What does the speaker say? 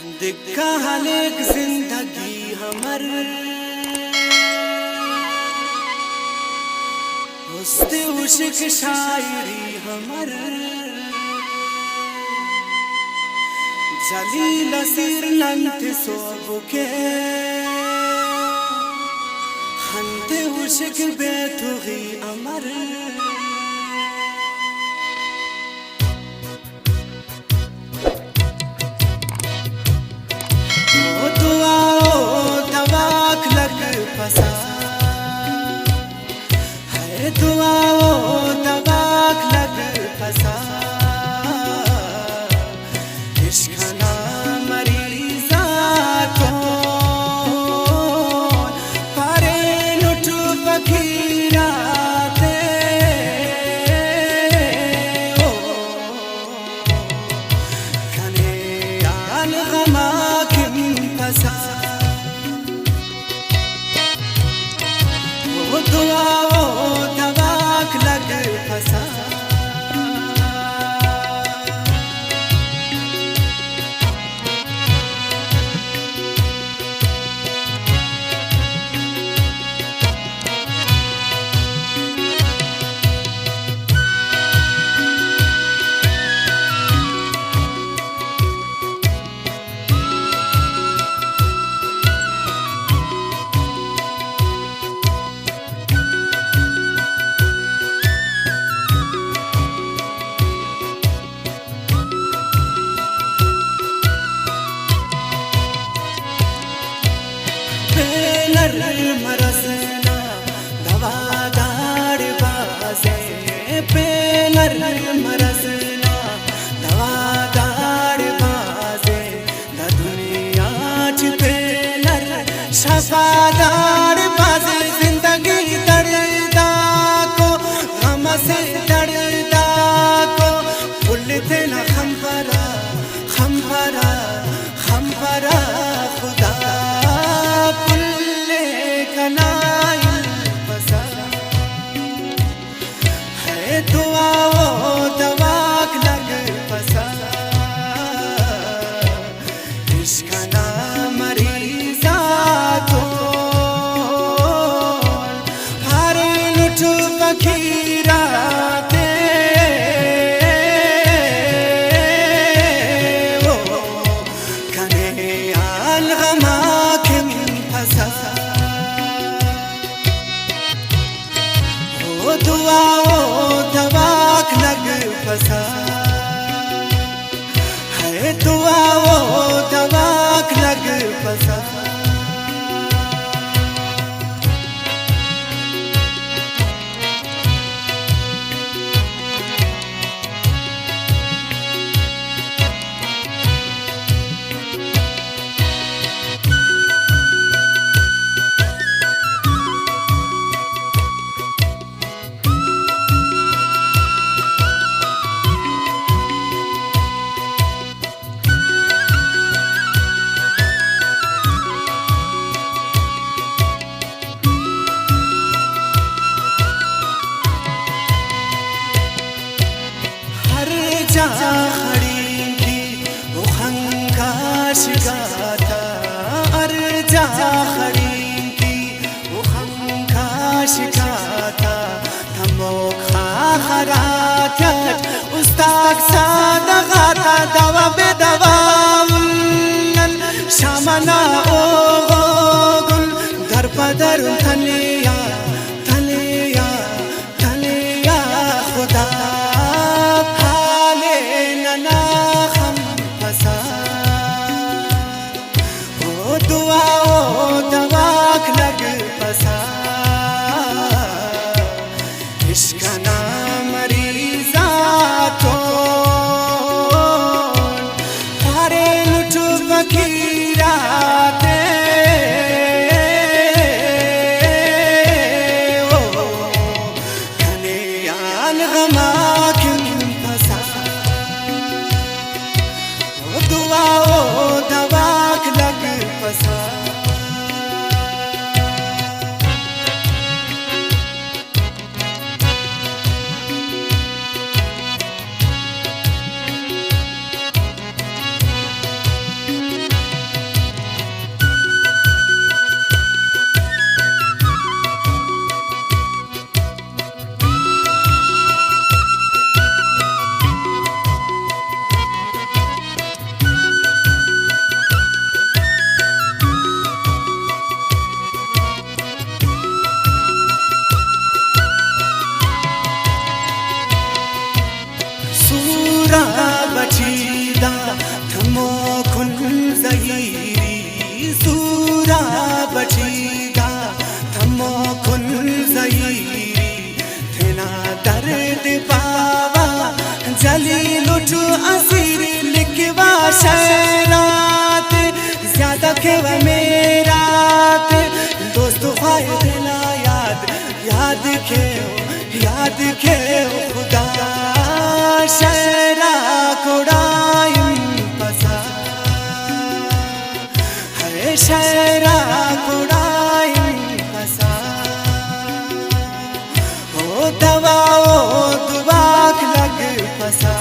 दिखा हलेक जिंदगी हमर हुस्न उश्क शायरी हमर जलील सिर नंत सोबुके हंत उश्क बेथुगी अमर फसा है दुआओं दवाक लग फसा इश्क ना मरीज़ा को पारे लुट फकीराते ओ कने आल गमा किम फसा दुआओं दवाक लग फसा मरसना दवादार बाजे पेलर मरसना दवादार बाजे द दुनिया च पेलर शफादार बाजे जिंदगी दर्दा को हम से दर्दा को भूलते न हम भरा खुदा दुआओं दवाक लग फसा इश्क ना मरीज़ा को हर लुट फकीराते ओ कने आल गमा किम फसा ओ दुआओं दवाक लग फसा है दुआओं दवाक लग फसा खड़ी थी वो खंगाश गाता अर्जा खड़ी थी वो खंगाश गाता थमो खाखरात उस्ताद सादा गाता दवा बे दवा शामना ओ गुल दर पदर थलिया थलिया थलिया खुदा दुआओं दवाक लग फसा इश्क ना मरीज़ा को थमो खुन ज़हीरी सूरा बचीदा थमो खुन ज़हीरी थेना दर्द पावा जली लुट असीरी लिखवा शरात ज्यादा खेवा मेरा दोस्तों खाए दिला याद खे खुदा शरा कुड़ाइम पसा है शरा कुड़ाइम पसा ओ दवा ओ दुआख लग पसा।